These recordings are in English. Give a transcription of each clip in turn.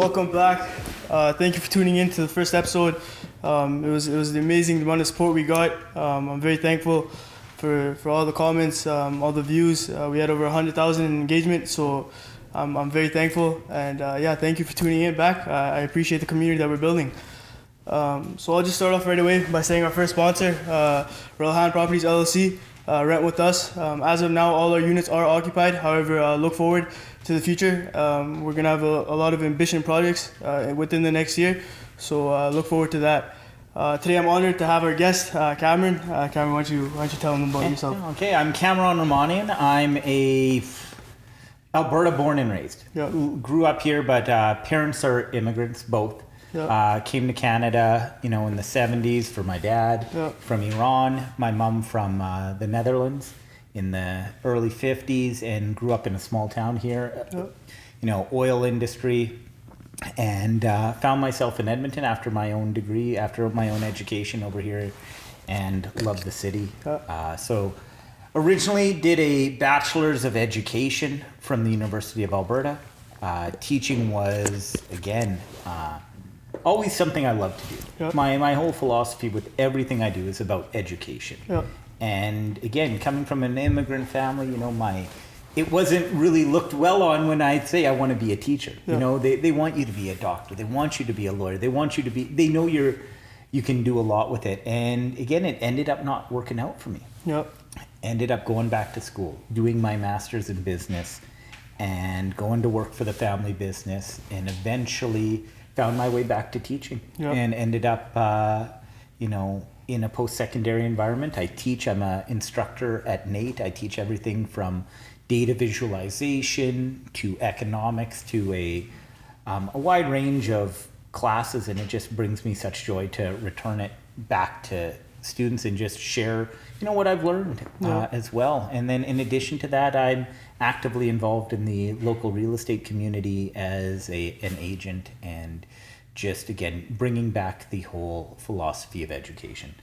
welcome back. Thank you for tuning in to the first episode. It was the amazing amount of support we got. I'm very thankful for all the comments, all the views. We had over 100,000 in engagement, so I'm very thankful. And thank you for tuning in back. I appreciate the community that we're building. So I'll just start off right away by saying our first sponsor, Rahmanian Properties LLC, rent with us. As of now, all our units are occupied. However, look forward to the future. We're gonna have a lot of ambition projects within the next year, so look forward to that. Today I'm honored to have our guest, Camron. Camron, why don't you tell them about yourself? Okay, I'm Camron Rahmanian. I'm a Alberta born and raised. Yeah. Grew up here, but parents are immigrants, both. Yeah. Came to Canada, in the 70s for my dad, from Iran, my mom from the Netherlands in the early 50s, and grew up in a small town here, oil industry, and found myself in Edmonton after my own degree, after my own education over here, and loved the city. So originally did a bachelor's of education from the University of Alberta. Teaching was, again, always something I love to do. Yeah. My whole philosophy with everything I do is about education. Yeah. And again, coming from an immigrant family, it wasn't really looked well on when I say I want to be a teacher. Yeah. They want you to be a doctor. They want you to be a lawyer. They know you can do a lot with it. And again, it ended up not working out for me. Yeah. Ended up going back to school, doing my master's in business and going to work for the family business, and eventually found my way back to teaching. Yeah. And ended up, in a post-secondary environment. I'm an instructor at NATE. I teach everything from data visualization to economics to a wide range of classes, and it just brings me such joy to return it back to students and just share, what I've learned as well. And then in addition to that, I'm actively involved in the local real estate community as an agent, and just again bringing back the whole philosophy of education.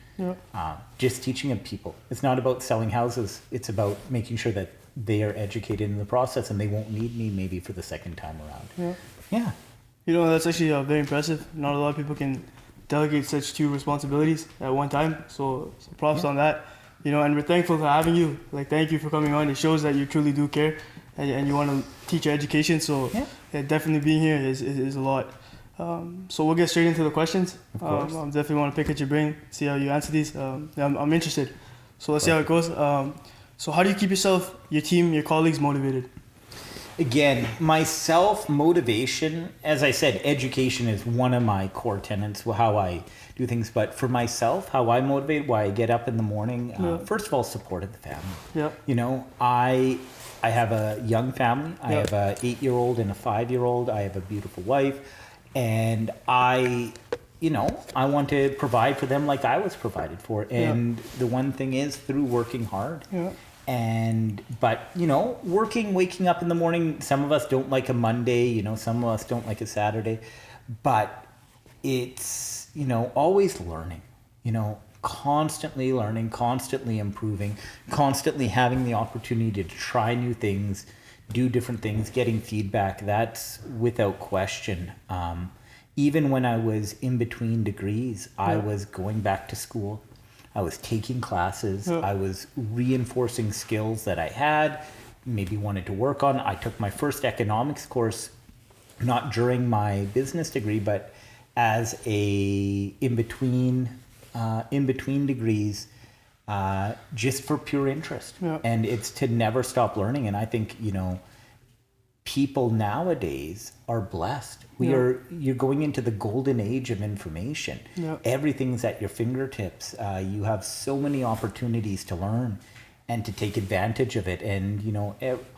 Just teaching of people. It's not about selling houses. It's about making sure that they are educated in the process, and they won't need me maybe for the second time around. Yeah. That's actually very impressive. Not a lot of people can delegate such two responsibilities at one time. So props on that. And we're thankful for having you. Thank you for coming on. It shows that you truly do care and you want to teach your education. So definitely being here is a lot. So we'll get straight into the questions. Of course. I definitely want to pick at your brain, see how you answer these. I'm interested. So let's see how it goes. So how do you keep yourself, your team, your colleagues motivated? Again, myself, motivation, as I said, education is one of my core tenets, how I do things. But for myself, how I motivate, why I get up in the morning, first of all, support of the family. Yeah. I have a young family. I have a 8-year-old and a 5-year-old. I have a beautiful wife. And I want to provide for them like I was provided for. And the one thing is through working hard. Yeah. But waking up in the morning, some of us don't like a Monday, some of us don't like a Saturday, but it's, always learning, constantly learning, constantly improving, constantly having the opportunity to try new things, do different things, getting feedback. That's without question. Even when I was in between degrees, I was going back to school. I was taking classes. I was reinforcing skills that I had, maybe wanted to work on. I took my first economics course, not during my business degree, but as in between degrees, just for pure interest. And it's to never stop learning. And I think, people nowadays are blessed. You're going into the golden age of information. Everything's at your fingertips. You have so many opportunities to learn and to take advantage of it. And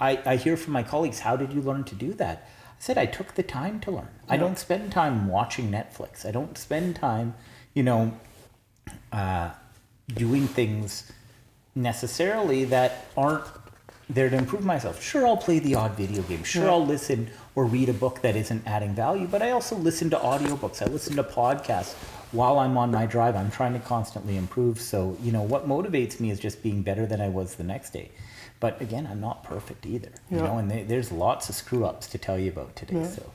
I hear from my colleagues, how did you learn to do that? I said, I took the time to learn. I don't spend time watching Netflix. I don't spend time doing things necessarily that aren't there to improve myself. Sure, I'll play the odd video game. Sure, I'll listen or read a book that isn't adding value, but I also listen to audiobooks. I listen to podcasts while I'm on my drive. I'm trying to constantly improve. So, what motivates me is just being better than I was the next day. But again, I'm not perfect either, and there's lots of screw ups to tell you about today. So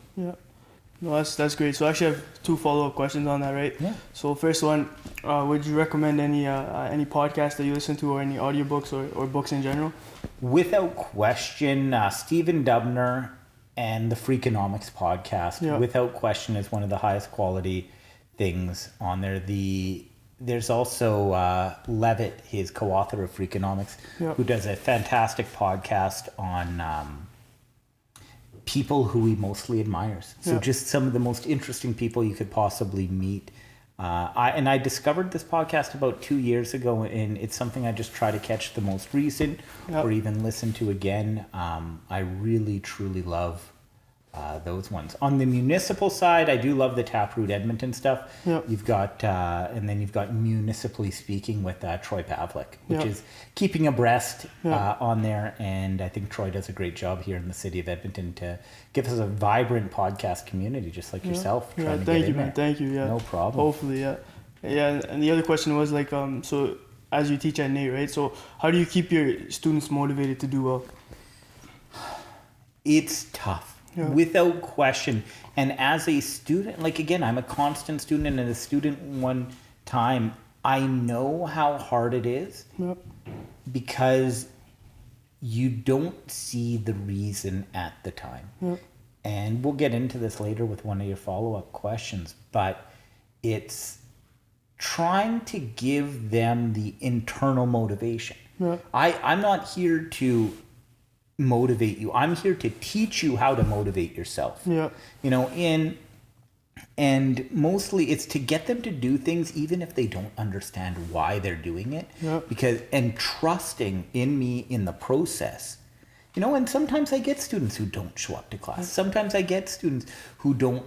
No, that's great. So I actually have two follow-up questions on that, right? Yeah. So first one, would you recommend any podcast that you listen to, or any audiobooks or books in general? Without question, Stephen Dubner and the Freakonomics podcast, Yeah. without question, is one of the highest quality things on there. There's also Levitt, his co-author of Freakonomics, Yeah. who does a fantastic podcast on people who he mostly admires. So Yeah. just some of the most interesting people you could possibly meet. I discovered this podcast about 2 years ago, and it's something I just try to catch the most recent Yeah. or even listen to again. I really, truly love those ones. On the municipal side, I do love the Taproot Edmonton stuff. Yeah. You've got, and then you've got Municipally Speaking with Troy Pavlik, which Yeah. is keeping abreast Yeah. on there. And I think Troy does a great job here in the city of Edmonton to give us a vibrant podcast community, just like yourself. Yeah, trying to thank get you, in man. there. Thank you. Yeah. No problem. Hopefully, yeah. Yeah, and the other question was like, so as you teach at NAIT, right? So how do you keep your students motivated to do well? It's tough, Yeah. without question. And as a student, like again, I'm a constant student, and as a student one time, I know how hard it is Yeah. because you don't see the reason at the time. Yeah. And we'll get into this later with one of your follow-up questions, but it's trying to give them the internal motivation. Yeah. I'm not here to motivate you. I'm here to teach you how to motivate yourself. Yeah. You know, and mostly it's to get them to do things even if they don't understand why they're doing it. Yeah. And trusting in me in the process. You know, and sometimes I get students who don't show up to class. Sometimes I get students who don't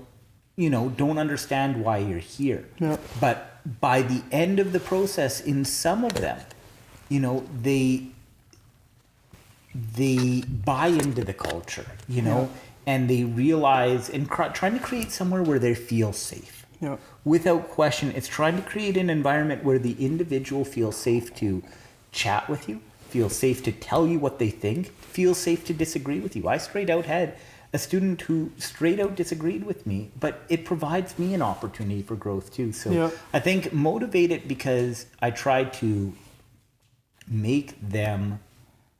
understand why you're here. Yeah. But by the end of the process, in some of them, you know, they buy into the culture, you know, and they realize, and trying to create somewhere where they feel safe. Yeah. Without question, it's trying to create an environment where the individual feels safe to chat with you, feels safe to tell you what they think, feels safe to disagree with you. I straight out had a student who straight out disagreed with me, but it provides me an opportunity for growth too. So Yeah. I think motivated because I try to make them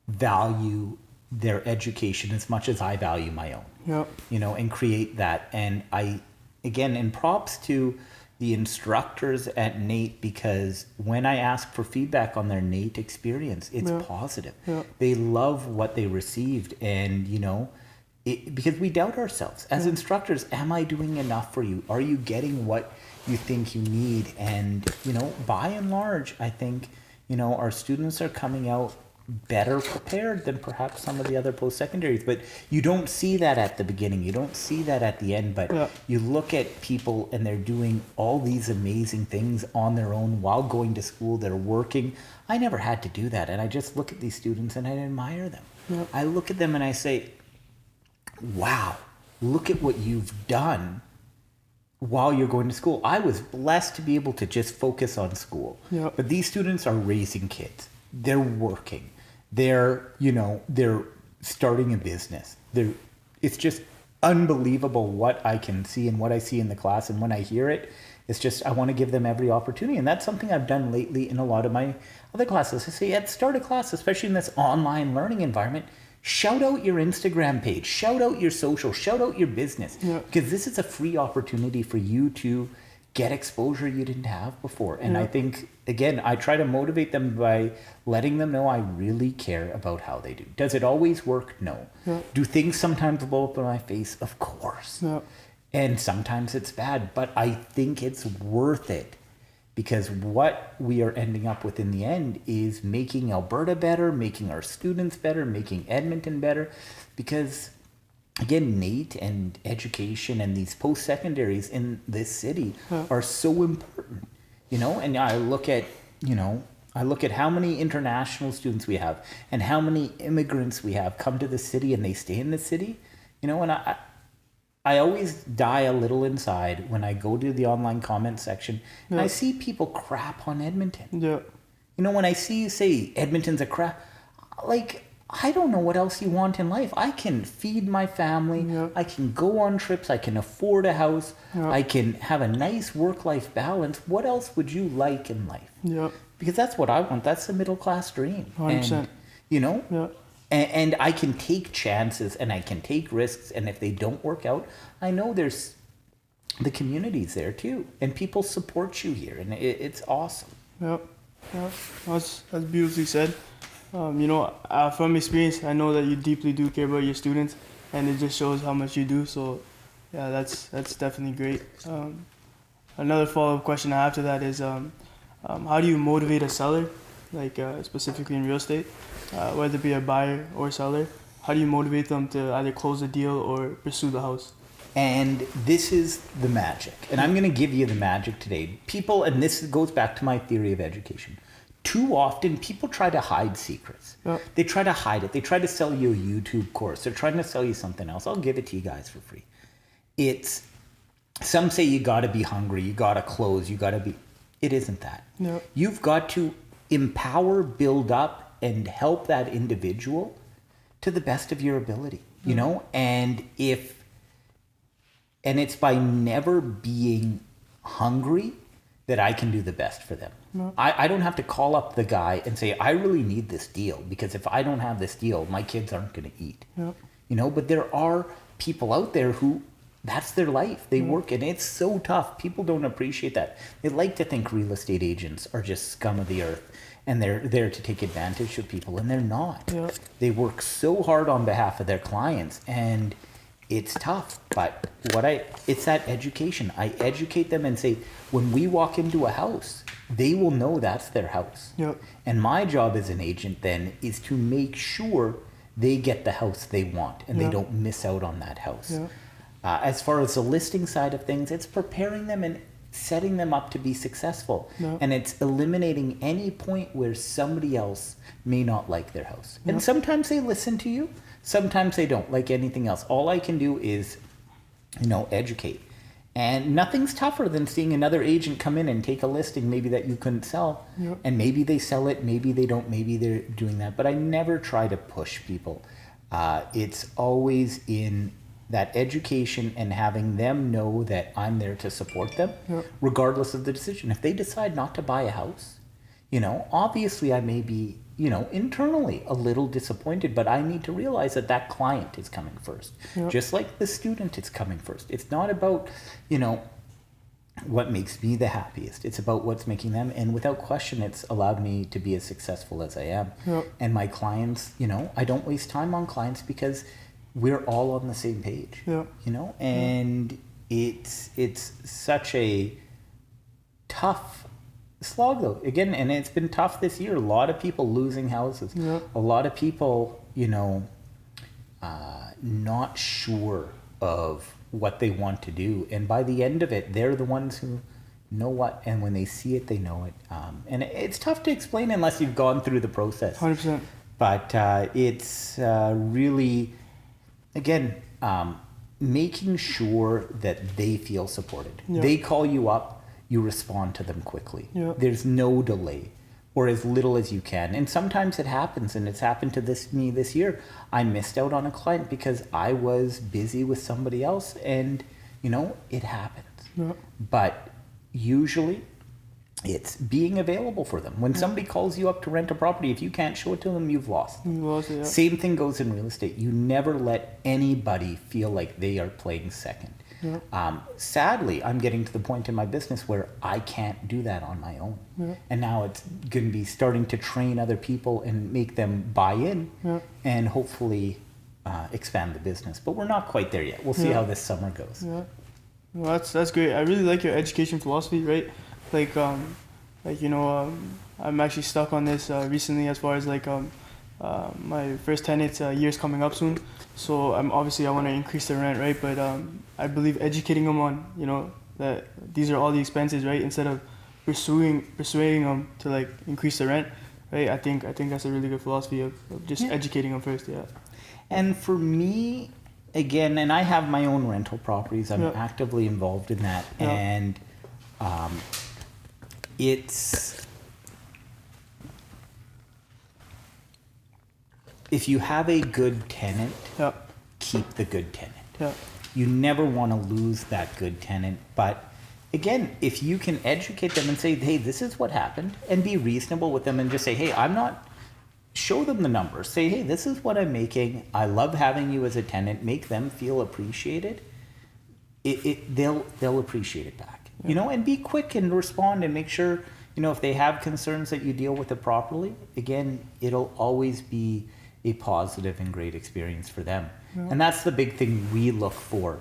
value their education as much as I value my own. Yeah. You know, and create that. And and props to the instructors at NAIT, because when I ask for feedback on their NAIT experience, it's Yeah. positive. Yeah. They love what they received. And, you know, because we doubt ourselves as instructors. Am I doing enough for you? Are you getting what you think you need? And, you know, by and large, I think, you know, our students are coming out better prepared than perhaps some of the other post-secondaries. But you don't see that at the beginning. You don't see that at the end. But Yeah. you look at people and they're doing all these amazing things on their own while going to school. They're working. I never had to do that. And I just look at these students and I admire them. Yeah. I look at them and I say, wow, look at what you've done while you're going to school. I was blessed to be able to just focus on school. Yeah. But these students are raising kids. They're working. They're starting a business. It's just unbelievable what I can see and what I see in the class. And when I hear it, it's just, I want to give them every opportunity. And that's something I've done lately in a lot of my other classes. I say at the start of class, especially in this online learning environment, shout out your Instagram page, shout out your social, shout out your business. Yeah. Because this is a free opportunity for you to get exposure you didn't have before. And I think, again, I try to motivate them by letting them know I really care about how they do. Does it always work? No. Yeah. Do things sometimes blow up in my face? Of course. Yeah. And sometimes it's bad, but I think it's worth it, because what we are ending up with in the end is making Alberta better, making our students better, making Edmonton better, because again, NAIT and education and these post-secondaries in this city are so important, you know. And I look at how many international students we have and how many immigrants we have come to the city and they stay in the city, you know. And I always die a little inside when I go to the online comment section and I see people crap on Edmonton. Yeah. You know, when I see you say Edmonton's a crap, like, I don't know what else you want in life. I can feed my family. Yeah. I can go on trips. I can afford a house. Yeah. I can have a nice work-life balance. What else would you like in life? Yeah. Because that's what I want. That's the middle-class dream. 100%. And, you know, Yeah. and I can take chances and I can take risks. And if they don't work out, I know there's the community's there too. And people support you here. And it's awesome. Yeah. Yeah. That's beautifully said. You know, from experience, I know that you deeply do care about your students, and it just shows how much you do. So, yeah, that's definitely great. Another follow-up question I have to that is, how do you motivate a seller, like specifically in real estate, whether it be a buyer or seller? How do you motivate them to either close the deal or pursue the house? And this is the magic. And I'm going to give you the magic today. People, and this goes back to my theory of education. Too often, people try to hide secrets. Yeah. They try to hide it. They try to sell you a YouTube course. They're trying to sell you something else. I'll give it to you guys for free. Some say you got to be hungry. You got to close. You got to be. It isn't that. Yeah. You've got to empower, build up, and help that individual to the best of your ability. You know, and it's by never being hungry that I can do the best for them. No. I don't have to call up the guy and say, I really need this deal, because if I don't have this deal, my kids aren't going to eat. Yeah. You know, but there are people out there who, that's their life. They work, and it's so tough. People don't appreciate that. They like to think real estate agents are just scum of the earth and they're there to take advantage of people, and they're not. Yeah. They work so hard on behalf of their clients, and it's tough, but it's that education. I educate them and say, when we walk into a house, they will know that's their house. Yep. And my job as an agent then is to make sure they get the house they want and they don't miss out on that house. Yep. As far as the listing side of things, it's preparing them and setting them up to be successful. Yep. And it's eliminating any point where somebody else may not like their house. Yep. And sometimes they listen to you. Sometimes they don't, like anything else. All I can do is, educate. And nothing's tougher than seeing another agent come in and take a listing maybe that you couldn't sell. Yep. And maybe they sell it, maybe they don't, maybe they're doing that. But I never try to push people. It's always in that education and having them know that I'm there to support them, regardless of the decision. If they decide not to buy a house, obviously I may be internally a little disappointed, but I need to realize that client is coming first. Yep. Just like the student is coming first. It's not about, what makes me the happiest. It's about what's making them. And without question, it's allowed me to be as successful as I am. Yep. And my clients, I don't waste time on clients because we're all on the same page. Yep. And it's such a tough slog though, again, and it's been tough this year. A lot of people losing houses. Yeah. A lot of people, not sure of what they want to do, and by the end of it, they're the ones who know what, and when they see it, they know it. And it's tough to explain unless you've gone through the process. 100%. But it's really, again, making sure that they feel supported. Yeah. They call you up. You respond to them quickly. Yep. There's no delay, or as little as you can. And sometimes it happens, and it's happened to me this year. I missed out on a client because I was busy with somebody else, and it happens. Yep. But usually it's being available for them. When somebody calls you up to rent a property, if you can't show it to them, you've lost them. Yeah. Same thing goes in real estate. You never let anybody feel like they are playing second. Yeah. Sadly, I'm getting to the point in my business where I can't do that on my own. Yeah. And now it's going to be starting to train other people and make them buy in, and hopefully expand the business. But we're not quite there yet. We'll see how this summer goes. Yeah. Well, that's great. I really like your education philosophy, right? I'm actually stuck on this recently as far as my first tenant's year's coming up soon. So I want to increase the rent, right? But I believe educating them on, that these are all the expenses, right? Instead of persuading them to increase the rent, right? I think that's a really good philosophy of just educating them first, yeah. And for me, again, and I have my own rental properties. I'm actively involved in that, and if you have a good tenant, Yeah. keep the good tenant. Yeah. You never want to lose that good tenant. But again, if you can educate them and say, hey, this is what happened, and be reasonable with them and just say, hey, show them the numbers. Say, hey, this is what I'm making. I love having you as a tenant. Make them feel appreciated. They'll appreciate it back. Yeah. And be quick and respond and make sure, if they have concerns, that you deal with it properly. Again, it'll always be a positive and great experience for them. Yeah. And that's the big thing we look for,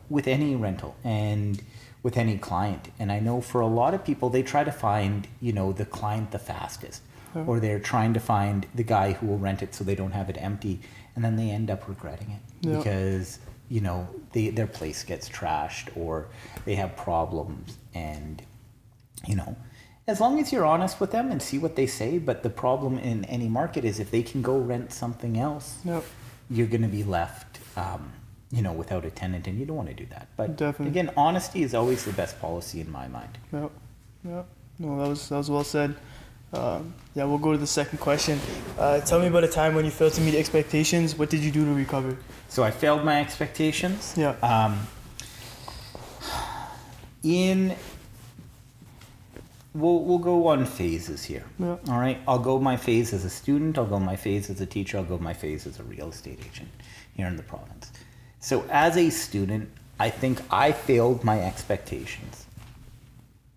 with any rental and with any client. And I know for a lot of people, they try to find, the client the fastest, or they're trying to find the guy who will rent it so they don't have it empty. And then they end up regretting it because, their place gets trashed or they have problems. And, as long as you're honest with them and see what they say, but the problem in any market is if they can go rent something else, you're going to be left, without a tenant, and you don't want to do that. But Definitely. Again, honesty is always the best policy in my mind. Yep. No, that was well said. We'll go to the second question. Tell me about a time when you failed to meet expectations. What did you do to recover? So I failed my expectations. Yeah. We'll go on phases here. Yeah. All right. I'll go my phase as a student. I'll go my phase as a teacher. I'll go my phase as a real estate agent here in the province. So as a student, I think I failed my expectations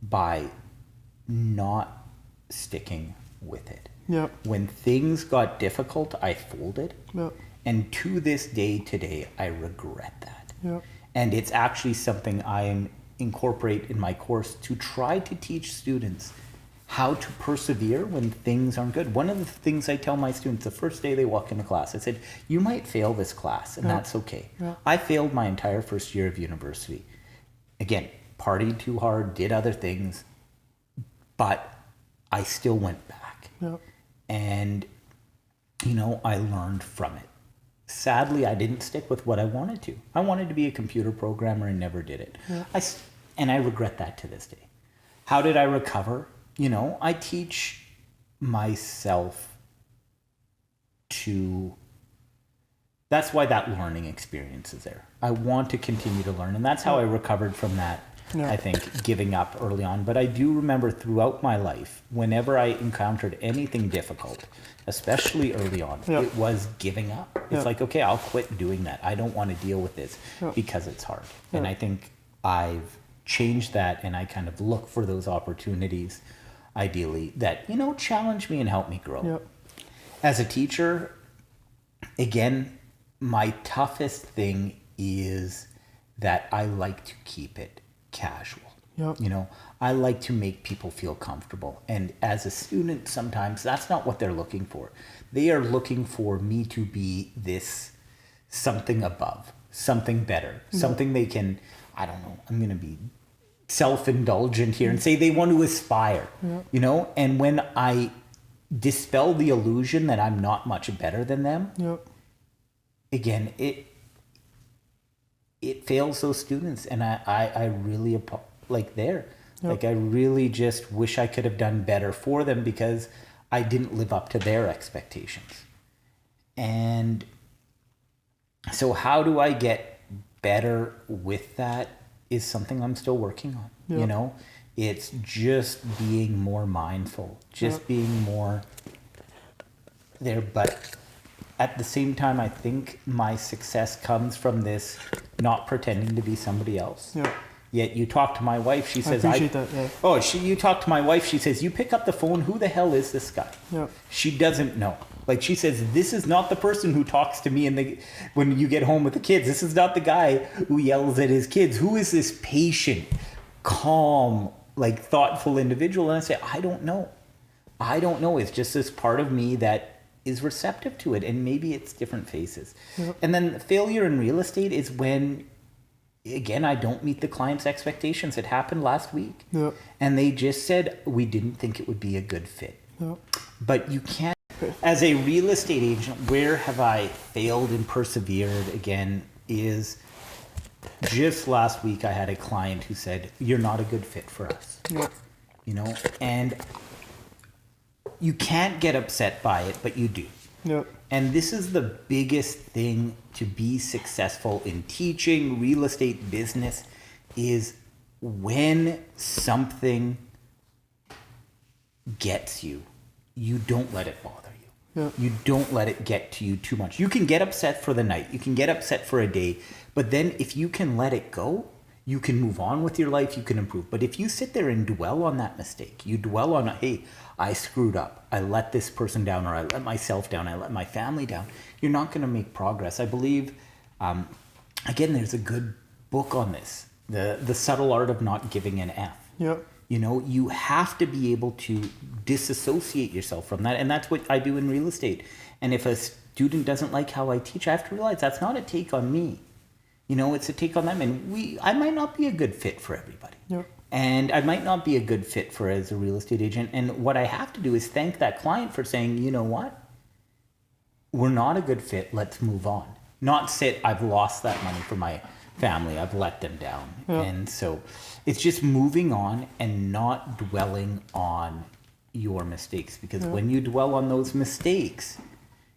by not sticking with it. Yeah. When things got difficult, I folded. Yeah. And to this day today, I regret that. Yeah. And it's actually something I incorporate in my course to try to teach students how to persevere when things aren't good. One of the things I tell my students the first day they walk into class, I said, you might fail this class, and that's okay. Yeah. I failed my entire first year of university. Again, partied too hard, did other things, but I still went back. Yeah. And, I learned from it. Sadly, I didn't stick with what I wanted to. I wanted to be a computer programmer and never did it. Yeah. And I regret that to this day. How did I recover? I teach myself that's why that learning experience is there. I want to continue to learn. And that's how I recovered from that, I think, giving up early on. But I do remember throughout my life, whenever I encountered anything difficult, especially early on, it was giving up. It's like, okay, I'll quit doing that. I don't want to deal with this because it's hard. And I think I've changed that, and I kind of look for those opportunities, ideally, that, challenge me and help me grow. Yep. As a teacher, again, my toughest thing is that I like to keep it casual. Yep. I like to make people feel comfortable. And as a student, sometimes that's not what they're looking for. They are looking for me to be this something above, something better, something they can, I don't know, I'm going to be self-indulgent here and say they want to aspire, and when I dispel the illusion that I'm not much better than them, again, it fails those students. And I really like I really just wish I could have done better for them because I didn't live up to their expectations. And so how do I get better with that is something I'm still working on. It's just being more mindful, just being more there. But at the same time, I think my success comes from this not pretending to be somebody else. Yeah. Yet you talk to my wife, she says, I appreciate that, yeah. You talk to my wife, she says, you pick up the phone, who the hell is this guy? Yeah. She doesn't know. Like, she says, this is not the person who talks to me when you get home with the kids. This is not the guy who yells at his kids. Who is this patient, calm, thoughtful individual? And I say, I don't know. It's just this part of me that is receptive to it. And maybe it's different faces. Yep. And then failure in real estate is when, again, I don't meet the client's expectations. It happened last week. Yep. And they just said, we didn't think it would be a good fit. Yep. But you can't. As a real estate agent, where have I failed and persevered again is just last week I had a client who said, you're not a good fit for us. Yep. And you can't get upset by it, but you do. Yep. And this is the biggest thing to be successful in teaching, real estate, business, is when something gets you, you don't let it bother you. Yep. You don't let it get to you too much. You can get upset for the night. You can get upset for a day. But then if you can let it go, you can move on with your life. You can improve. But if you sit there and dwell on that mistake, you dwell on, hey, I screwed up. I let this person down, or I let myself down. I let my family down. You're not going to make progress. I believe, again, there's a good book on this, the Subtle Art of Not Giving an F. Yep. You know, you have to be able to disassociate yourself from that. And that's what I do in real estate. And if a student doesn't like how I teach, I have to realize that's not a take on me. You know, it's a take on them. And I might not be a good fit for everybody. Yep. And I might not be a good fit for as a real estate agent. And what I have to do is thank that client for saying, you know what? We're not a good fit. Let's move on. Not sit, I've lost that money for my family. I've let them down. Yeah. And so it's just moving on and not dwelling on your mistakes. Because when you dwell on those mistakes,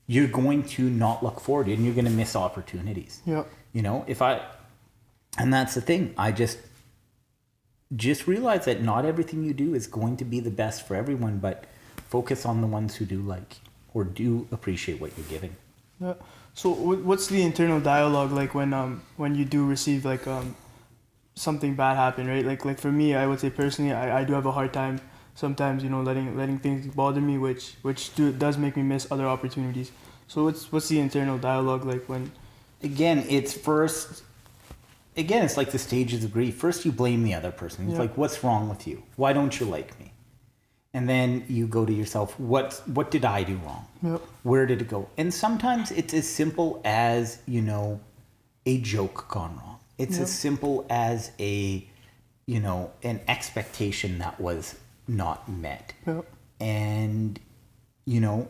you're going to not look forward and you're going to miss opportunities. Yep. You know, and that's the thing. I just realize that not everything you do is going to be the best for everyone, but focus on the ones who do like or do appreciate what you're giving. Yeah. So what's the internal dialogue like when you do receive like something bad happen, right? Like for me, I would say personally, I do have a hard time sometimes, you know, letting things bother me, which does make me miss other opportunities. So what's the internal dialogue like when? Again, it's like the stages of grief. First, you blame the other person. It's like, what's wrong with you? Why don't you like me? And then you go to yourself, what did I do wrong? Yep. Where did it go? And sometimes it's as simple as, you know, a joke gone wrong. It's as simple as an expectation that was not met. Yep. And, you know,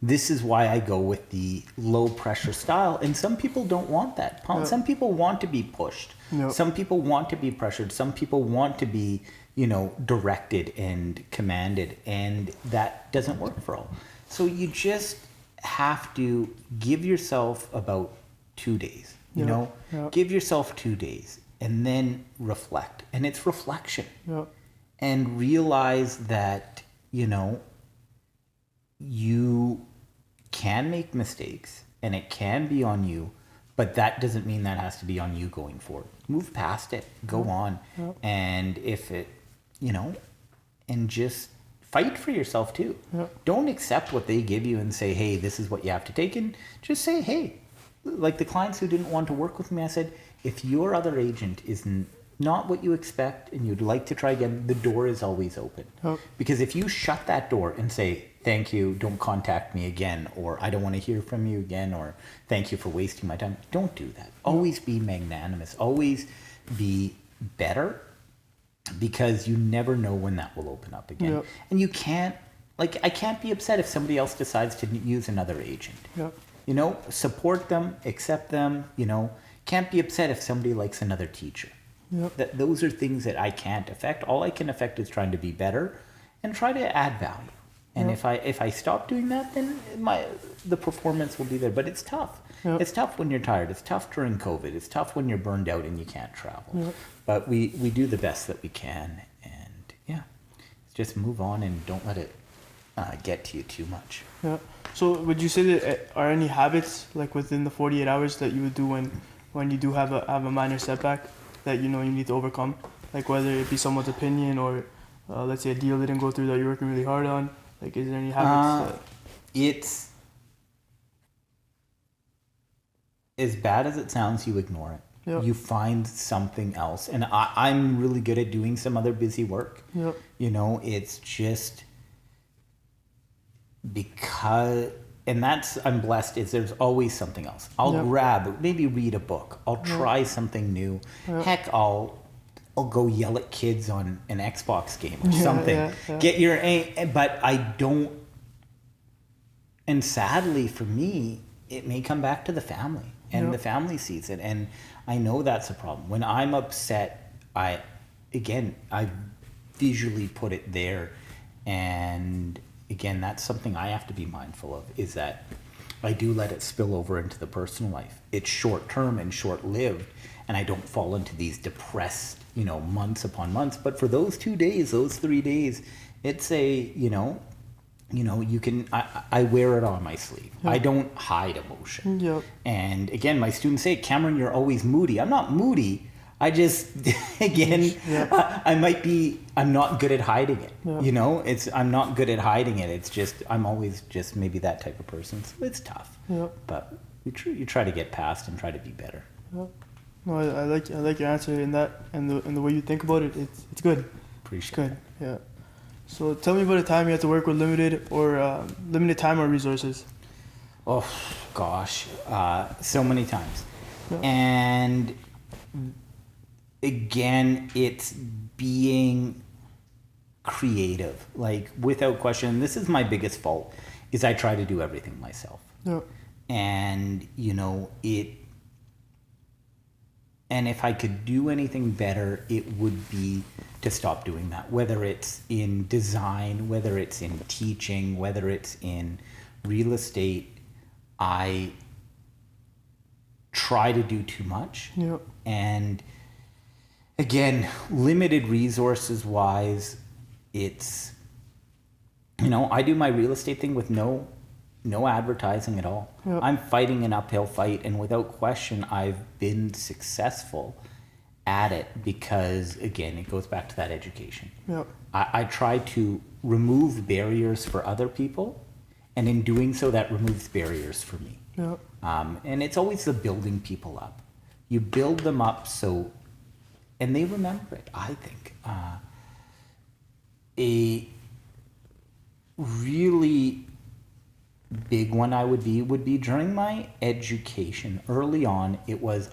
this is why I go with the low pressure style. And some people don't want that. Some people want to be pushed. Yep. Some people want to be pressured. Some people want to be, you know, directed and commanded. And that doesn't work for all. So you just have to give yourself about 2 days. You know, give yourself 2 days and then reflect. And it's reflection. Yep. And realize that, you know, you can make mistakes and it can be on you, but that doesn't mean that has to be on you going forward. Move past it, go on. Yep. And if it, you know, and just fight for yourself too. Yep. Don't accept what they give you and say, hey, this is what you have to take. And just say, hey, like the clients who didn't want to work with me, I said, if your other agent is not what you expect and you'd like to try again, the door is always open. Yep. Because if you shut that door and say, thank you, don't contact me again, or I don't want to hear from you again, or thank you for wasting my time, don't do that. Always be magnanimous. Always be better, because you never know when that will open up again. Yep. And you can't, like, I can't be upset if somebody else decides to use another agent. Yep. You know, support them, accept them, you know. Can't be upset if somebody likes another teacher. Yep. Those are things that I can't affect. All I can affect is trying to be better and try to add value. And if I stop doing that, then the performance will be there. But it's tough. Yep. It's tough when you're tired. It's tough during COVID. It's tough when you're burned out and you can't travel. Yep. But we do the best that we can. And just move on and don't let it get to you too much. Yeah. So would you say that are any habits like within the 48 hours that you would do when you do have a minor setback that you know you need to overcome? Like whether it be someone's opinion or let's say a deal didn't go through that you're working really hard on. Like, is there any habits? It's as bad as it sounds. You ignore it. Yep. You find something else. And I'm really good at doing some other busy work. Yep. You know, it's just because, and I'm blessed, is there's always something else. I'll maybe read a book. I'll try something new. Heck, I'll go yell at kids on an Xbox game or something. Get your but I don't. And sadly for me, it may come back to the family, and the family sees it, and I know that's a problem. When I'm upset, I visually put it there, And again, that's something I have to be mindful of, is that I do let it spill over into the personal life. It's short term and short lived, and I don't fall into these depressed, months upon months. But for those 2 days, those 3 days, it's you can, I wear it on my sleeve. I don't hide emotion. Yep. And again, my students say, Cameron, you're always moody. I'm not moody. I just, again, I'm not good at hiding it. Yeah. I'm not good at hiding it. It's just, I'm always just maybe that type of person. So it's tough. Yeah. But you try to get past and try to be better. Yeah. No, I like your answer in that, and the way you think about it. It's good. Appreciate it. Good. Yeah. So tell me about a time you had to work with limited time or resources. Oh gosh, so many times. Yeah. And again, it's being creative, like without question. This is my biggest fault, is I try to do everything myself. Yeah. And and if I could do anything better, it would be to stop doing that, whether it's in design, whether it's in teaching, whether it's in real estate. I try to do too much. Yeah. And again, limited resources wise, it's, I do my real estate thing with no advertising at all. Yeah. I'm fighting an uphill fight, and without question, I've been successful at it because, again, it goes back to that education. Yeah. I try to remove barriers for other people, and in doing so, that removes barriers for me. Yeah. And it's always the building people up. You build them up and they remember it, I think. A really big one would be during my education. Early on,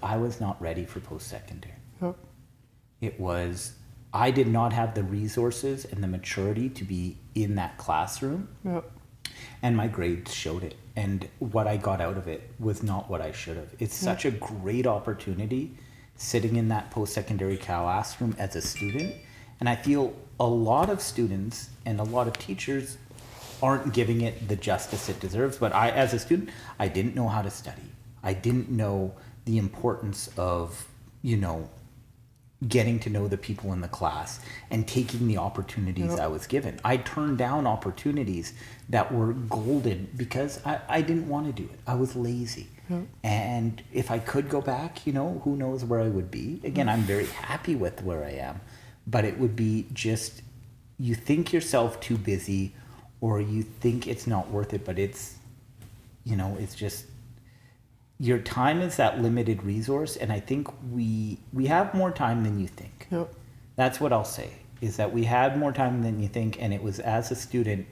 I was not ready for post-secondary. Yeah. I did not have the resources and the maturity to be in that classroom. Yeah. And my grades showed it. And what I got out of it was not what I should have. It's such a great opportunity sitting in that post-secondary classroom as a student. And I feel a lot of students and a lot of teachers aren't giving it the justice it deserves. But as a student, I didn't know how to study. I didn't know the importance of, getting to know the people in the class and taking the opportunities I was given. I turned down opportunities that were golden because I didn't want to do it. I was lazy. Yeah. And if I could go back, who knows where I would be. Again, I'm very happy with where I am, but it would be just, you think yourself too busy, or you think it's not worth it, but it's just, your time is that limited resource, and I think we have more time than you think. Yep. That's what I'll say, is that we had more time than you think, and it was, as a student,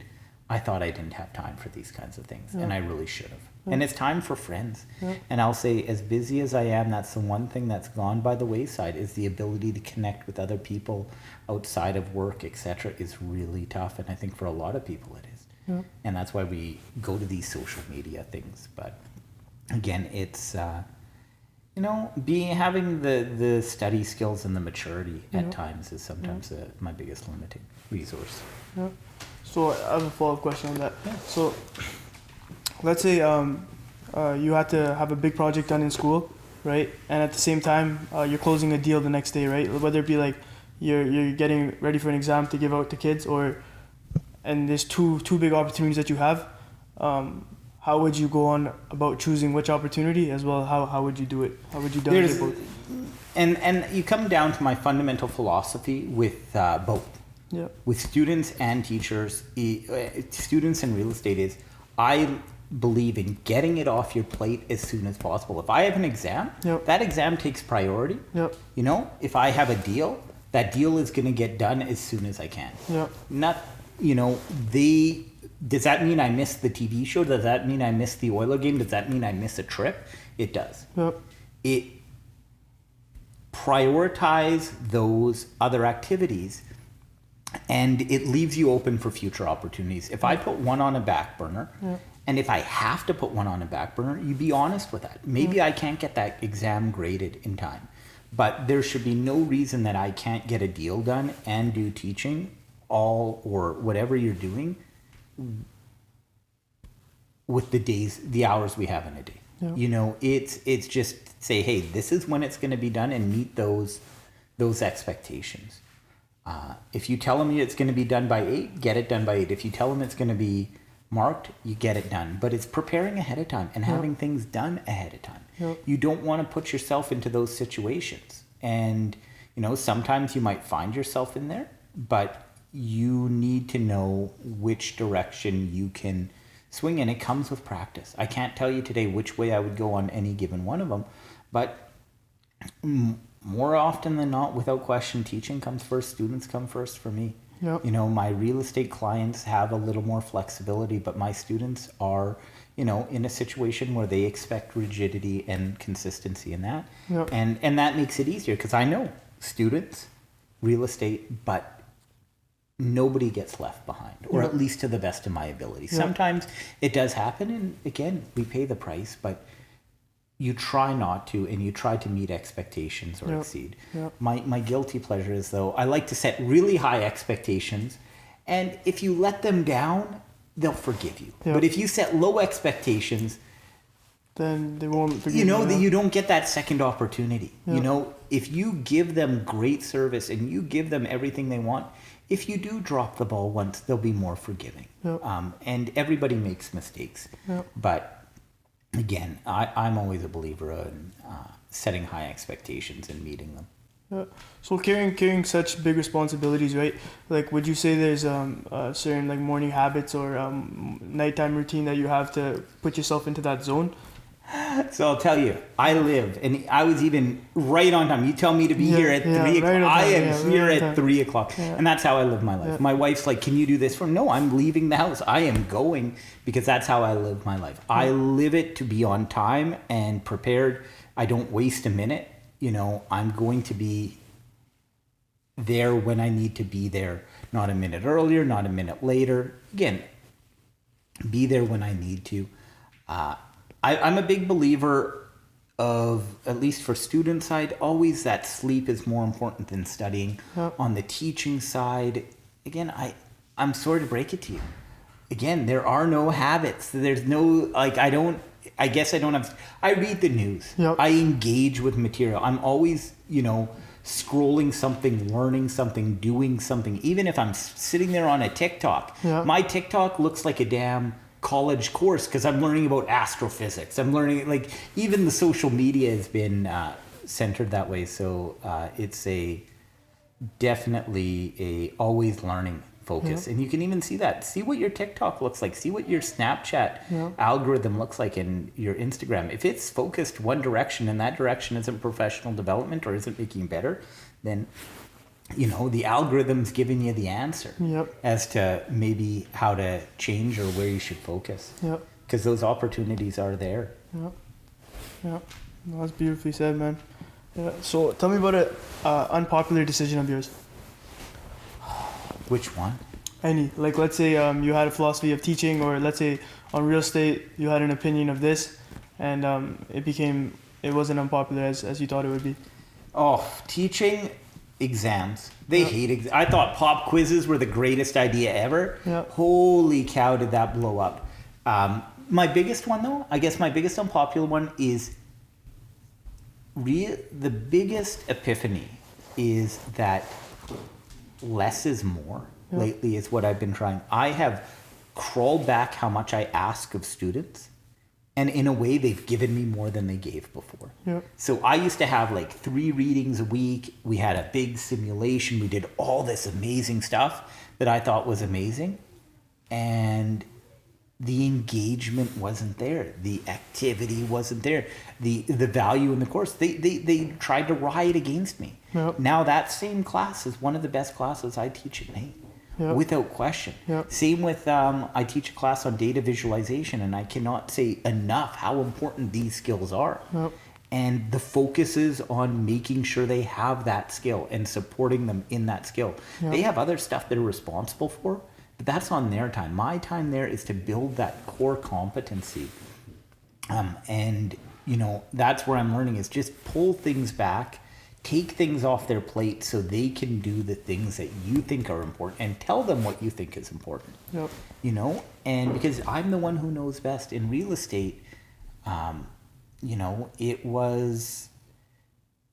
I thought I didn't have time for these kinds of things, and I really should have. And it's time for friends. And I'll say, as busy as I am, that's the one thing that's gone by the wayside, is the ability to connect with other people outside of work, etc. is really tough, and I think for a lot of people it is. And that's why we go to these social media things. But again, it's having the study skills and the maturity at times is sometimes my biggest limiting resource. Yeah. So I have a follow-up question on that. Yeah. So let's say you had to have a big project done in school, right? And at the same time, you're closing a deal the next day, right? Whether it be like you're getting ready for an exam to give out to kids, and there's two big opportunities that you have. How would you go on about choosing which opportunity, as well? How would you do it? How would you delegate both? And you come down to my fundamental philosophy with both. Yeah. With students and teachers, students in real estate, is I believe in getting it off your plate as soon as possible. If I have an exam, that exam takes priority. Yep. If I have a deal, that deal is going to get done as soon as I can. Yep. Not, does that mean I missed the TV show? Does that mean I missed the Oiler game? Does that mean I missed a trip? It does. Yep. It prioritize those other activities, and it leaves you open for future opportunities. If I put one on a back burner, and if I have to put one on a back burner, you be honest with that. Maybe I can't get that exam graded in time, but there should be no reason that I can't get a deal done and do teaching all or whatever you're doing with the hours we have in a day. Yeah. You know, it's just say, hey, this is when it's going to be done, and meet those expectations. If you tell them it's going to be done by 8, get it done by 8. If you tell them it's going to be marked, you get it done. But it's preparing ahead of time and having things done ahead of time. Yeah. You don't want to put yourself into those situations. And, you know, sometimes you might find yourself in there, but you need to know which direction you can swing in. It comes with practice. I can't tell you today which way I would go on any given one of them, but more often than not, without question, teaching comes first, students come first for me. Yep. You know, my real estate clients have a little more flexibility, but my students are, you know, in a situation where they expect rigidity and consistency in that. Yep. And that makes it easier because I know students, real estate, but nobody gets left behind, or Yep. at least to the best of my ability. Yep. Sometimes it does happen, and again, we pay the price, but you try not to, and you try to meet expectations or Yep. exceed. Yep. My guilty pleasure is, though, I like to set really high expectations, and if you let them down, they'll forgive you. Yep. But if you set low expectations, Then they won't forgive you know you. that you don't get that second opportunity. Yep. You know, if you give them great service and you give them everything they want, if you do drop the ball once, they'll be more forgiving. Yep. And everybody makes mistakes. Yep. But again, I'm always a believer in setting high expectations and meeting them. Yeah. So carrying such big responsibilities, right? Like, would you say there's certain like morning habits or nighttime routine that you have to put yourself into that zone? So I'll tell you, I live, and I was even right on time. You tell me to be here at 3 o'clock. right on I time, am right here on at time. 3 o'clock. Yeah. And that's how I live my life. Yeah. My wife's like, can you do this for me? No, I'm leaving the house. I am going because that's how I live my life. I live it to be on time and prepared. I don't waste a minute. You know, I'm going to be there when I need to be there. Not a minute earlier, not a minute later. Again, be there when I need to. I'm a big believer of, at least for student side, always that sleep is more important than studying. Yep. On the teaching side, again, I'm sorry to break it to you. Again, there are no habits. There's no, like, I read the news. Yep. I engage with material. I'm always, you know, scrolling something, learning something, doing something. Even if I'm sitting there on a TikTok, Yeah. my TikTok looks like a damn college course because I'm learning about astrophysics. I'm learning, like, even the social media has been centered that way. So it's definitely a always learning focus. Yeah. And you can even see that. See what your TikTok looks like. See what your Snapchat Yeah. algorithm looks like, in your Instagram. If it's focused one direction and that direction isn't professional development or isn't making better, then, you know, the algorithm's giving you the answer. Yep. As to maybe how to change or where you should focus. Yep. Because those opportunities are there. Yep. Yep. No, that's beautifully said, man. Yeah. So tell me about an unpopular decision of yours. Which one? Any, like, let's say you had a philosophy of teaching, or let's say on real estate you had an opinion of this, and it wasn't unpopular as you thought it would be. Oh, teaching exams. They hate I thought pop quizzes were the greatest idea ever. Yeah. Holy cow, did that blow up. My biggest one, though, I guess my biggest unpopular one is the biggest epiphany is that less is more. Yeah. Lately is what I've been trying. I have crawled back how much I ask of students, and in a way they've given me more than they gave before. Yeah. So I used to have like 3 readings a week. We had a big simulation. We did all this amazing stuff that I thought was amazing, and the engagement wasn't there. The activity wasn't there. The value in the course. They tried to riot against me. Yep. Now that same class is one of the best classes I teach at Nate. Yep. Without question. Yep. Same with, I teach a class on data visualization, and I cannot say enough how important these skills are. Yep. And the focus is on making sure they have that skill and supporting them in that skill. Yep. They have other stuff they're responsible for, but that's on their time. My time there is to build that core competency. And, you know, that's where I'm learning is just pull things back, take things off their plate so they can do the things that you think are important, and tell them what you think is important. Yep. You know, and because I'm the one who knows best in real estate, you know,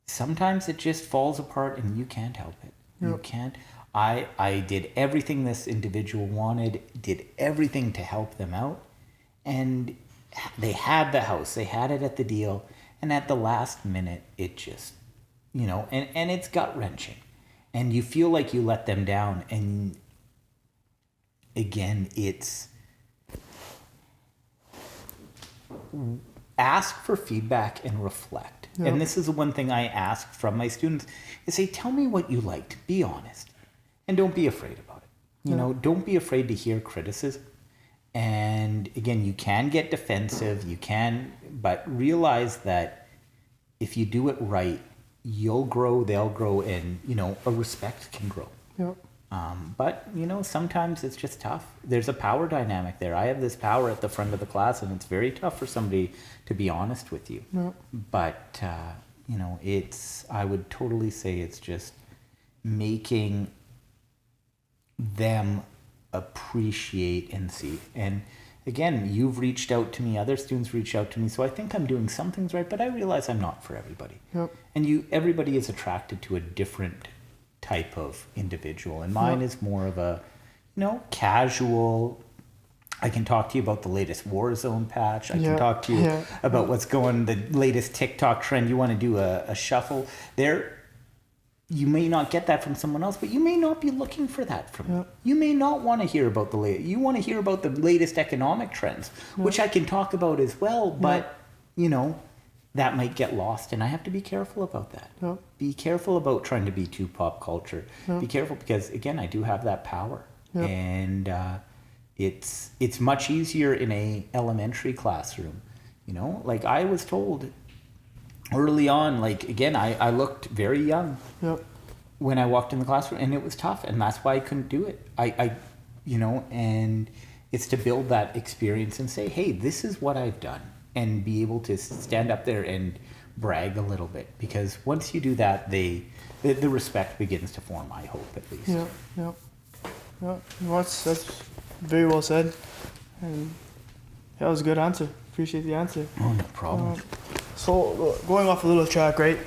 sometimes it just falls apart and you can't help it. Yep. You can't. I did everything this individual wanted, did everything to help them out, and they had the house, they had it at the deal, and at the last minute, it just, you know, and it's gut-wrenching. And you feel like you let them down, and again, it's ask for feedback and reflect. Yep. And this is the one thing I ask from my students, is say, tell me what you liked, be honest, and don't be afraid about it. You know, don't be afraid to hear criticism. And again, you can get defensive, but realize that if you do it right, you'll grow, they'll grow, and, you know, a respect can grow. Yep. But, you know, sometimes it's just tough. There's a power dynamic there. I have this power at the front of the class, and it's very tough for somebody to be honest with you. Yep. But, you know, I would totally say it's just making them appreciate and see. And again, you've reached out to me, other students reach out to me, so I think I'm doing some things right, but I realize I'm not for everybody. Yep. And everybody is attracted to a different type of individual, and mine is more of a, you know, casual. I can talk to you about the latest Warzone patch. I can talk to you about what's going, the latest TikTok trend. You want to do a shuffle there. You may not get that from someone else, but you may not be looking for that from me. You may not want to hear about you want to hear about the latest economic trends, which I can talk about as well, but, you know, that might get lost, and I have to be careful about that. Yep. Be careful about trying to be too pop culture. Be careful, because, again, I do have that power. And it's much easier in a elementary classroom. You know, like I was told early on, like, again, I looked very young when I walked in the classroom, and it was tough, and that's why I couldn't do it. I you know, and it's to build that experience and say, hey, this is what I've done, and be able to stand up there and brag a little bit, because once you do that, the respect begins to form, I hope, at least. Yeah. Well, that's very well said, and that was a good answer. Appreciate the answer. Oh, no problem. So going off a little track, right?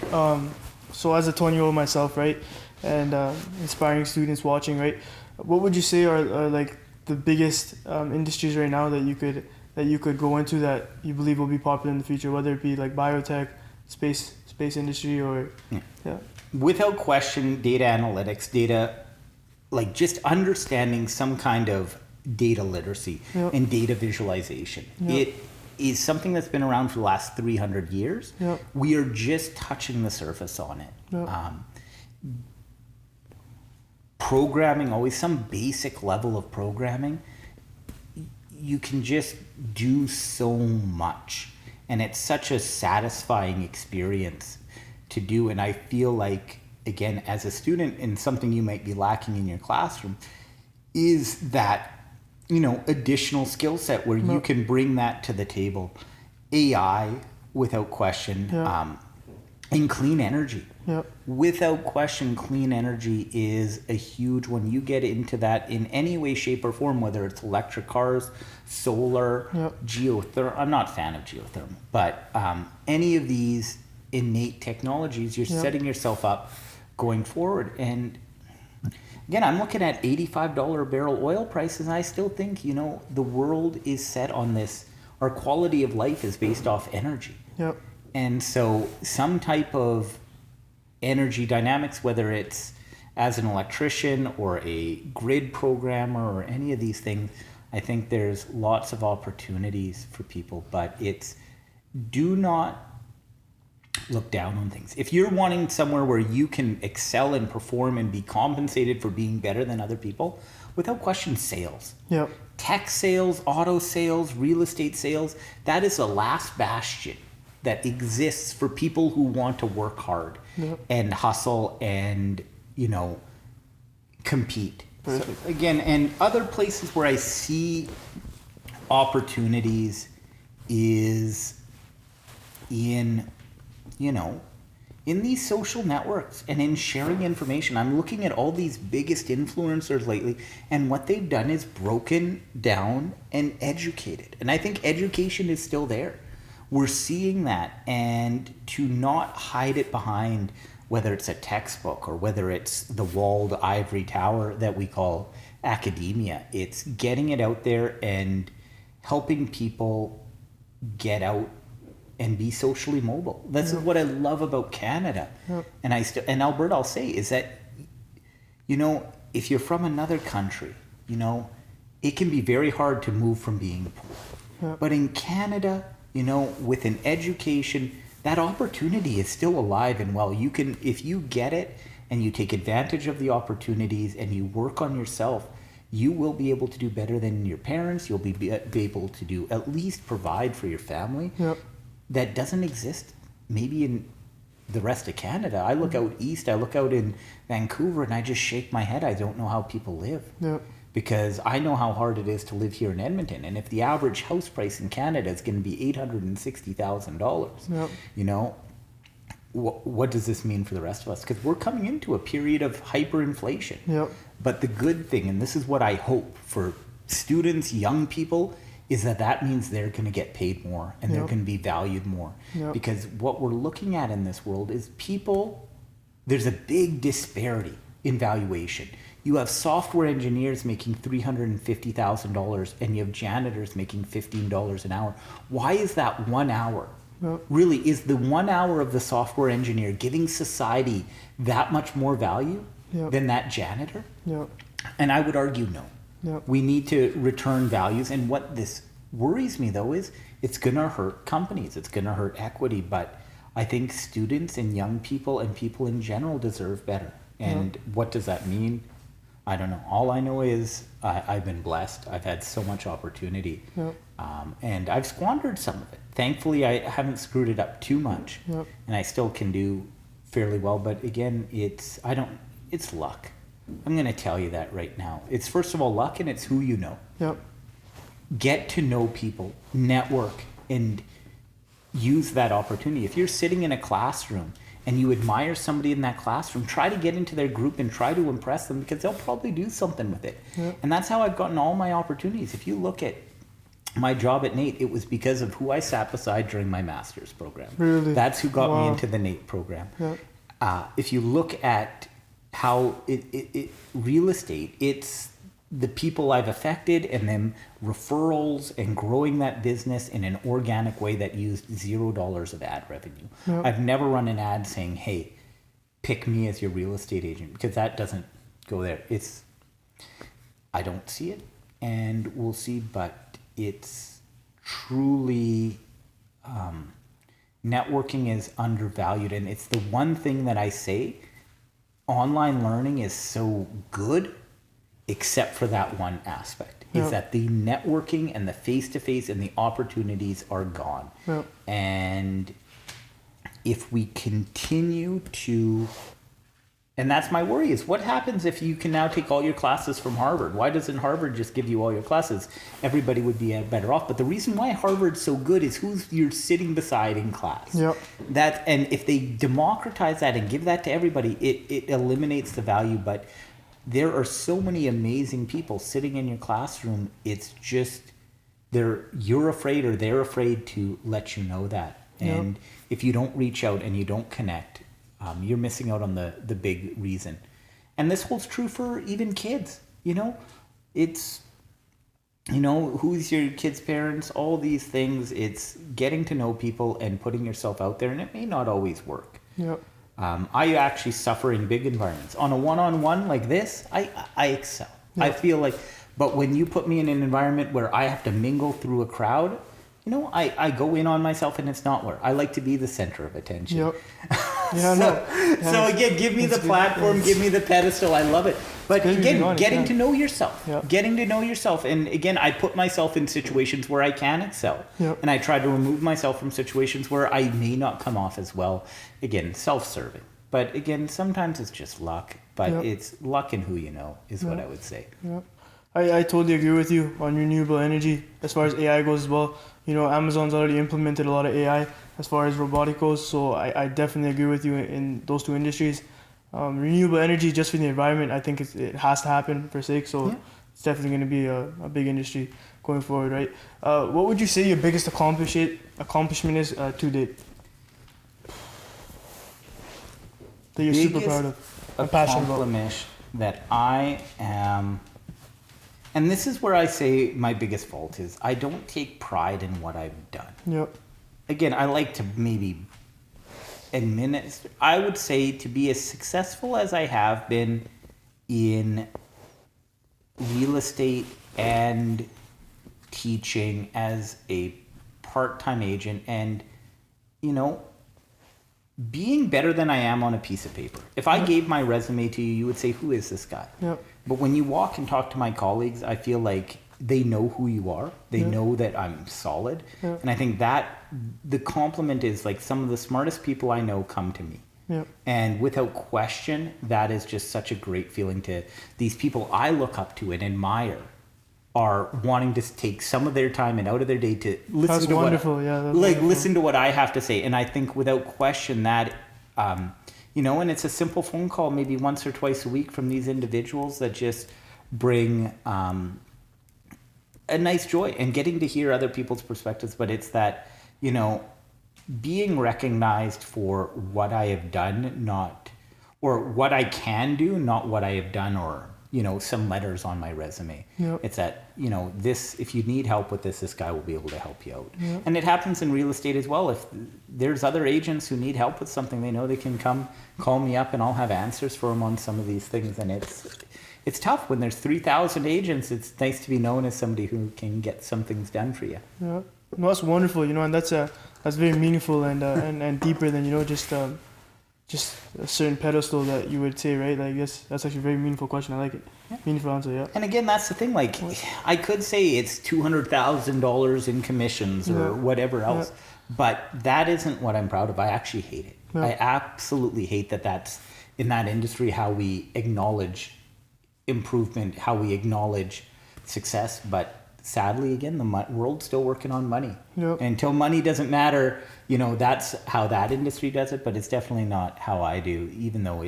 So as a 20-year-old myself, right, and inspiring students watching, right, what would you say are like the biggest industries right now that you could go into that you believe will be popular in the future, whether it be like biotech, space industry, or Without question, data analytics, like just understanding some kind of data literacy and data visualization. It is something that's been around for the last 300 years. We are just touching the surface on it. Programming, always some basic level of programming, you can just do so much, and it's such a satisfying experience to do. And I feel like, again, as a student, and something you might be lacking in your classroom, is that, you know, additional skill set where you can bring that to the table. AI, without question, and clean energy. Without question, clean energy is a huge one. You get into that in any way, shape, or form, whether it's electric cars, solar, geothermal. I'm not a fan of geothermal, but any of these innate technologies, you're setting yourself up going forward. And again, I'm looking at $85 a barrel oil prices, and I still think, you know, the world is set on this. Our quality of life is based off energy. And so some type of energy dynamics, whether it's as an electrician or a grid programmer or any of these things, I think there's lots of opportunities for people, but do not look down on things. If you're wanting somewhere where you can excel and perform and be compensated for being better than other people, without question, sales. Tech sales, auto sales, real estate sales, that is the last bastion that exists for people who want to work hard and hustle and, you know, compete. So, again, and other places where I see opportunities is in, you know, in these social networks and in sharing information. I'm looking at all these biggest influencers lately, and what they've done is broken down and educated. And I think education is still there. We're seeing that, and to not hide it behind whether it's a textbook or whether it's the walled ivory tower that we call academia, it's getting it out there and helping people get out and be socially mobile. This is what I love about Canada. And and Alberta, I'll say, is that, you know, if you're from another country, you know, it can be very hard to move from being poor. But in Canada, you know, with an education, that opportunity is still alive and well. You can, if you get it and you take advantage of the opportunities and you work on yourself, you will be able to do better than your parents. You'll be able to do, at least provide for your family. That doesn't exist maybe in the rest of Canada. I look out east, I look out in Vancouver, and I just shake my head. I don't know how people live. Because I know how hard it is to live here in Edmonton. And if the average house price in Canada is going to be $860,000, you know, what does this mean for the rest of us? Because we're coming into a period of hyperinflation. But the good thing, and this is what I hope for students, young people, is that means they're going to get paid more and they're going to be valued more. Because what we're looking at in this world is people, there's a big disparity in valuation. You have software engineers making $350,000 and you have janitors making $15 an hour. Why is that 1 hour? Really, is the 1 hour of the software engineer giving society that much more value than that janitor? And I would argue no. We need to return values. And what this worries me, though, is it's going to hurt companies. It's going to hurt equity. But I think students and young people and people in general deserve better. And what does that mean? I don't know. All I know is I've been blessed. I've had so much opportunity. And I've squandered some of it. Thankfully, I haven't screwed it up too much. And I still can do fairly well. But again, it's luck. I'm going to tell you that right now. It's first of all luck, and it's who you know. Get to know people, network, and use that opportunity. If you're sitting in a classroom and you admire somebody in that classroom, try to get into their group and try to impress them, because they'll probably do something with it. And that's how I've gotten all my opportunities. If you look at my job at NAIT, it was because of who I sat beside during my master's program. That's who got me into the NAIT program. If you look at how real estate, it's the people I've affected and then referrals and growing that business in an organic way that used $0 of ad revenue. I've never run an ad saying, hey, pick me as your real estate agent, because that doesn't go there. I don't see it, and we'll see, but it's truly, networking is undervalued. And it's the one thing that I say, online learning is so good, except for that one aspect, is that the networking and the face-to-face and the opportunities are gone. And if we continue to, and that's my worry, is what happens if you can now take all your classes from Harvard? Why doesn't Harvard just give you all your classes? Everybody would be better off. But the reason why Harvard's so good is who's you're sitting beside in class. And if they democratize that and give that to everybody, it eliminates the value. But there are so many amazing people sitting in your classroom. It's just you're afraid, or they're afraid to let you know that. And if you don't reach out and you don't connect, you're missing out on the big reason. And this holds true for even kids. You know, it's, you know, who's your kid's parents, all these things. It's getting to know people and putting yourself out there, and it may not always work. I actually suffer in big environments. On a one-on-one like this, I excel. I feel like, but when you put me in an environment where I have to mingle through a crowd, you know, I go in on myself, and it's not where I like to be the center of attention. So again, give me the platform, give me the pedestal. I love it. But again, getting to know yourself, getting to know yourself. And again, I put myself in situations where I can excel. And I try to remove myself from situations where I may not come off as well. Again, self-serving. But again, sometimes it's just luck. But it's luck in who you know is what I would say. I totally agree with you on renewable energy as far as AI goes as well. You know, Amazon's already implemented a lot of AI as far as robotic goes. So I definitely agree with you in those two industries. Renewable energy just for the environment, I think it has to happen for sake. So it's definitely going to be a big industry going forward, right? What would you say your biggest accomplishment is to date? That you're super proud of and passionate about? Accomplishment that I am, and this is where I say my biggest fault is I don't take pride in what I've done. Yep. Again, I like to maybe admit it. I would say to be as successful as I have been in real estate and teaching as a part-time agent, and being better than I am on a piece of paper. If I gave my resume to you, you would say, who is this guy? Yep. But when you walk and talk to my colleagues, I feel like they know who you are. They know that I'm solid. Yep. And I think that the compliment is like some of the smartest people I know come to me. Yep. And without question, that is just such a great feeling to these people I look up to and admire are wanting to take some of their time and out of their day to listen That's to wonderful. listen to what I have to say. And I think without question that, and it's a simple phone call maybe once or twice a week from these individuals that just bring a nice joy and getting to hear other people's perspectives. But it's that, being recognized for what I have done, or what I can do, not what I have done, or some letters on my resume. Yep. It's that, this, if you need help with this guy will be able to help you out. Yep. And it happens in real estate as well. If there's other agents who need help with something, they know they can come call me up and I'll have answers for them on some of these things. And it's tough when there's 3,000 agents. It's nice to be known as somebody who can get some things done for you. Yeah. No, that's wonderful, and that's very meaningful and deeper than, just a certain pedestal that you would say, right? Like, yes, that's actually a very meaningful question. I like it. Yeah. Meaningful answer, yeah. And again, that's the thing. Like, I could say it's $200,000 in commissions or whatever else, but that isn't what I'm proud of. I actually hate it. Yeah. I absolutely hate that that's in that industry how we acknowledge improvement, how we acknowledge success. But sadly, again, the world's still working on money. Yep. Until money doesn't matter, that's how that industry does it, but it's definitely not how I do, even though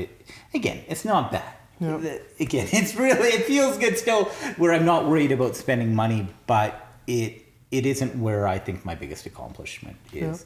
it's not bad. Yep. Again, it feels good still where I'm not worried about spending money, but it isn't where I think my biggest accomplishment is.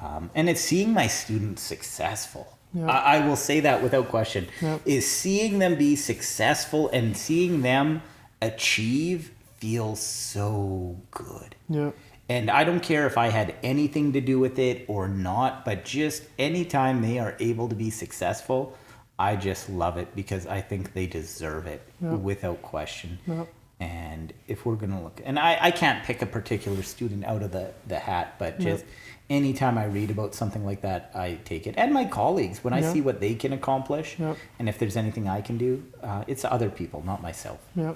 Yep. And it's seeing my students successful. Yep. I will say that without question. Yep. Is seeing them be successful and seeing them achieve feels so good. Yeah. And I don't care if I had anything to do with it or not, but just anytime they are able to be successful, I just love it because I think they deserve it without question. Yeah. And if we're going to look, and I can't pick a particular student out of the hat, but just anytime I read about something like that, I take it. And my colleagues, when I see what they can accomplish, and if there's anything I can do, it's other people, not myself. Yeah.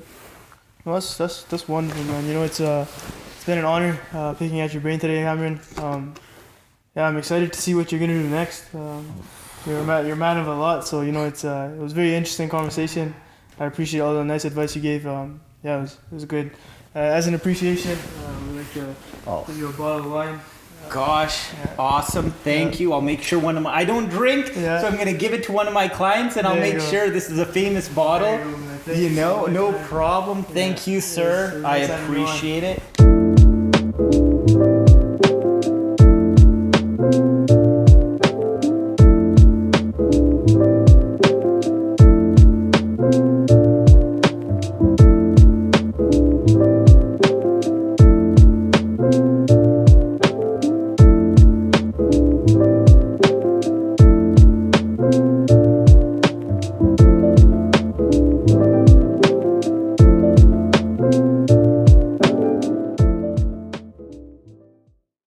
Well, that's wonderful, man. It's been an honor picking at your brain today, Camron. I'm excited to see what you're gonna do next. You're a man of a lot, so it was a very interesting conversation. I appreciate all the nice advice you gave. It was good. As an appreciation, we'd like to give you a bottle of wine. Gosh, awesome. Thank you. I'll make sure I don't drink, so I'm going to give it to one of my clients and I'll make sure this is a famous bottle. No problem. Thank you, sir. I appreciate it.